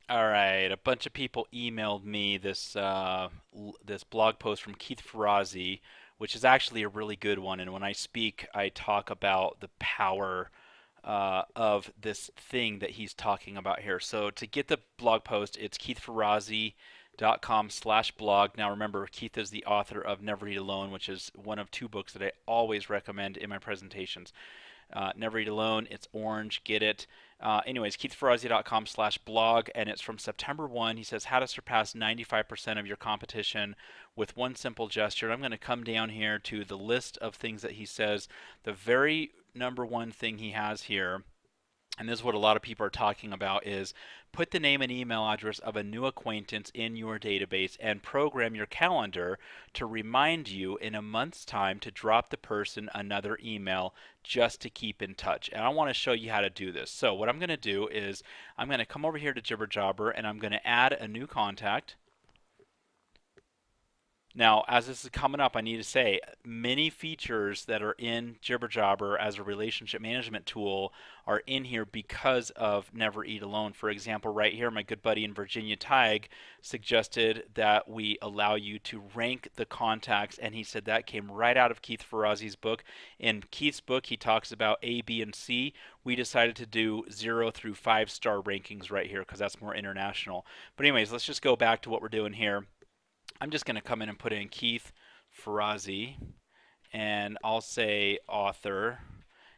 All right, a bunch of people emailed me this blog post from Keith Ferrazzi, which is actually a really good one. And when I speak, I talk about the power of this thing that he's talking about here. So to get the blog post, it's keithferrazzi.com/blog. Now remember, Keith is the author of Never Eat Alone, which is one of two books that I always recommend in my presentations. Never Eat Alone. It's orange. Get it. Anyways, keithferrazzi.com/blog, and it's from September 1. He says, how to surpass 95% of your competition with one simple gesture. I'm going to come down here to the list of things that he says. The very number one thing he has here, and this is what a lot of people are talking about, is put the name and email address of a new acquaintance in your database and program your calendar to remind you in a month's time to drop the person another email just to keep in touch. And I want to show you how to do this. So what I'm going to do is I'm going to come over here to Jibber and I'm going to add a new contact. Now, as this is coming up, I need to say many features that are in Jibber as a relationship management tool are in here because of Never Eat Alone. For example, right here, my good buddy in Virginia, Tig, suggested that we allow you to rank the contacts, and he said that came right out of Keith Ferrazzi's book. In Keith's book, he talks about A, B, and C. We decided to do 0 through 5-star rankings right here because that's more international. But anyways, let's just go back to what we're doing here. I'm just going to come in and put in Keith Ferrazzi, and I'll say author,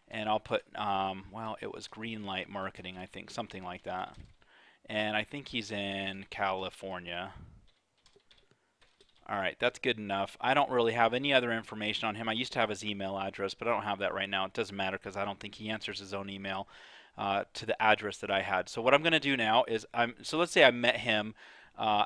and I'll put, well, it was Greenlight Marketing, I think, something like that. And I think he's in California. All right, that's good enough. I don't really have any other information on him. I used to have his email address, but I don't have that right now. It doesn't matter because I don't think he answers his own email to the address that I had. So what I'm going to do now is, so let's say I met him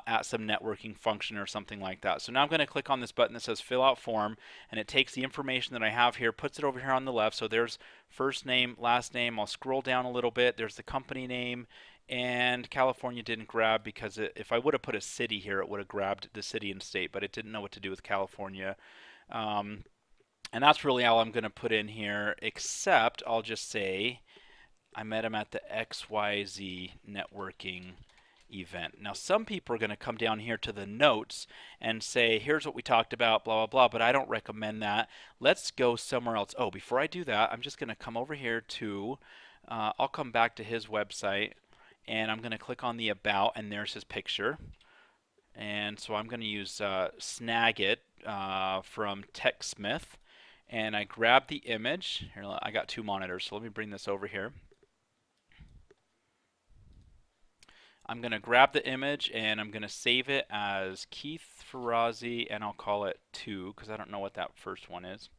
at some networking function or something like that. So now I'm going to click on this button that says fill out form, and it takes the information that I have here, puts it over here on the left. So there's first name, last name. I'll scroll down a little bit. There's the company name, and California didn't grab because if I would have put a city here, it would have grabbed the city and state, but it didn't know what to do with California. And that's really all I'm going to put in here, except I'll just say I met him at the XYZ networking event. Now, some people are going to come down here to the notes and say, here's what we talked about, blah, blah, blah, but I don't recommend that. Let's go somewhere else. Oh, before I do that, I'm just going to come over here to, I'll come back to his website, and I'm going to click on the About, and there's his picture. And so I'm going to use Snagit from TechSmith, and I grab the image. Here, I got two monitors, so let me bring this over here. I'm going to grab the image and I'm going to save it as Keith Ferrazzi, and I'll call it 2 because I don't know what that first one is.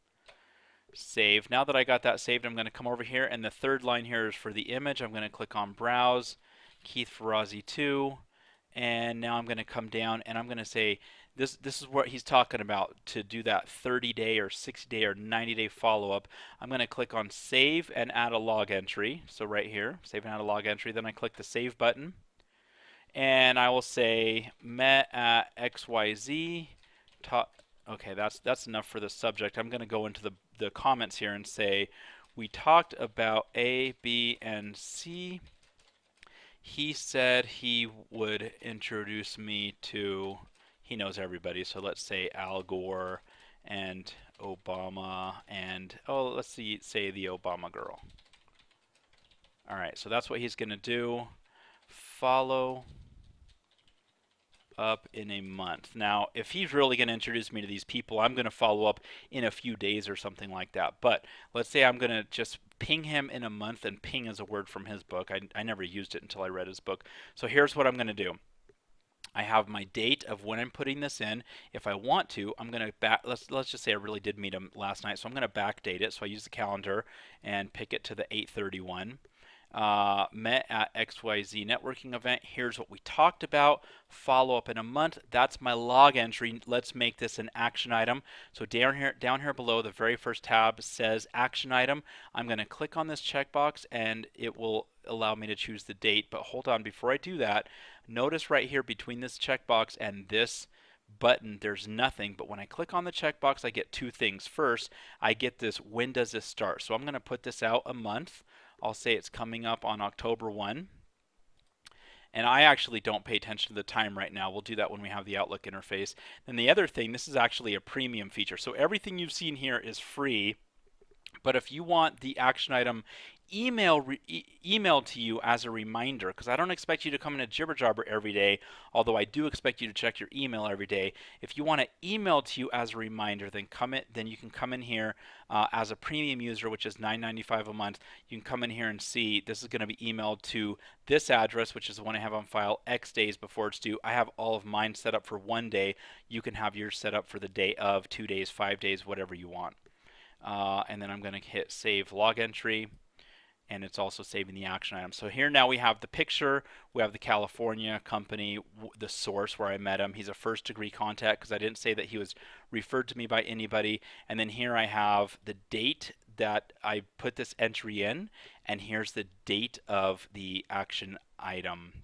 Save. Now that I got that saved, I'm going to come over here, and the third line here is for the image. I'm going to click on Browse, Keith Ferrazzi 2, and now I'm going to come down and I'm going to say this is what he's talking about to do that 30-day or 60-day or 90-day follow-up. I'm going to click on Save and add a log entry. So right here, save and add a log entry. Then I click the Save button, and I will say met at XYZ. Okay, that's enough for the subject. I'm going to go into the comments here and say we talked about A, B, and C. He said he would introduce me to, he knows everybody, so let's say Al Gore and Obama and, oh, let's say the Obama girl. All right, so that's what he's going to do. Follow up in a month. Now, if he's really going to introduce me to these people, I'm going to follow up in a few days or something like that. But let's say I'm going to just ping him in a month, and ping is a word from his book. I never used it until I read his book. So here's what I'm going to do. I have my date of when I'm putting this in. If I want to, I'm going to let's just say I really did meet him last night, so I'm going to backdate it. So I use the calendar and pick it to the 8/31. Met at XYZ networking event. Here's what we talked about. Follow up in a month. That's my log entry. Let's make this an action item. So down here below, the very first tab says action item. I'm going to click on this checkbox and it will allow me to choose the date. But hold on, before I do that, notice right here between this checkbox and this button there's nothing, but when I click on the checkbox I get two things. First, I get this when does this start. So I'm going to put this out a month. I'll say it's coming up on October 1. And I actually don't pay attention to the time right now. We'll do that when we have the Outlook interface. Then the other thing, this is actually a premium feature. So everything you've seen here is free, but if you want the action item emailed to you as a reminder, because I don't expect you to come into Jibber every day, although I do expect you to check your email every day. If you want it emailed to you as a reminder, then you can come in here as a premium user, which is $9.95 a month. You can come in here and see this is going to be emailed to this address, which is the one I have on file, X days before it's due. I have all of mine set up for 1 day. You can have yours set up for the day of, 2 days, 5 days, whatever you want. And then I'm going to hit save log entry, and it's also saving the action item. So here now we have the picture, we have the California company, the source where I met him. He's a first degree contact because I didn't say that he was referred to me by anybody. And then here I have the date that I put this entry in, and here's the date of the action item.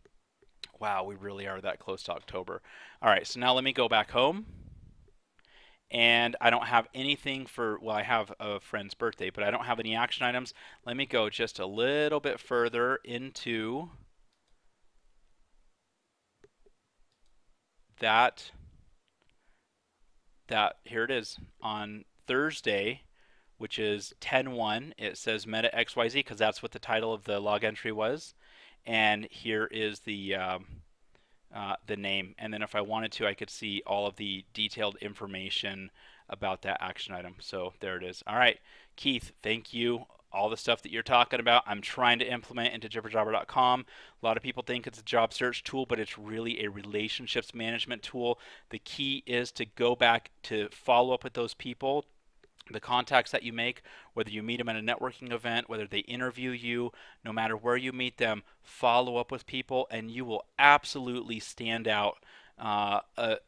Wow, we really are that close to October. All right, so now let me go back home. And I don't have anything for, well, I have a friend's birthday, but I don't have any action items. Let me go just a little bit further into that. Here it is on Thursday, which is 10/1. It says Meta XYZ because that's what the title of the log entry was. And here is the name. And then if I wanted to, I could see all of the detailed information about that action item. So there it is. All right, Keith, thank you. All the stuff that you're talking about, I'm trying to implement into jibberjobber.com. A lot of people think it's a job search tool, but it's really a relationships management tool. The key is to go back to follow up with those people, the contacts that you make, whether you meet them at a networking event, whether they interview you, no matter where you meet them, follow up with people, and you will absolutely stand out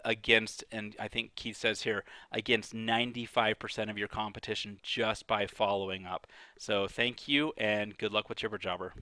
against, and I think Keith says here, against 95% of your competition just by following up. So thank you, and good luck with Jibber Jobber.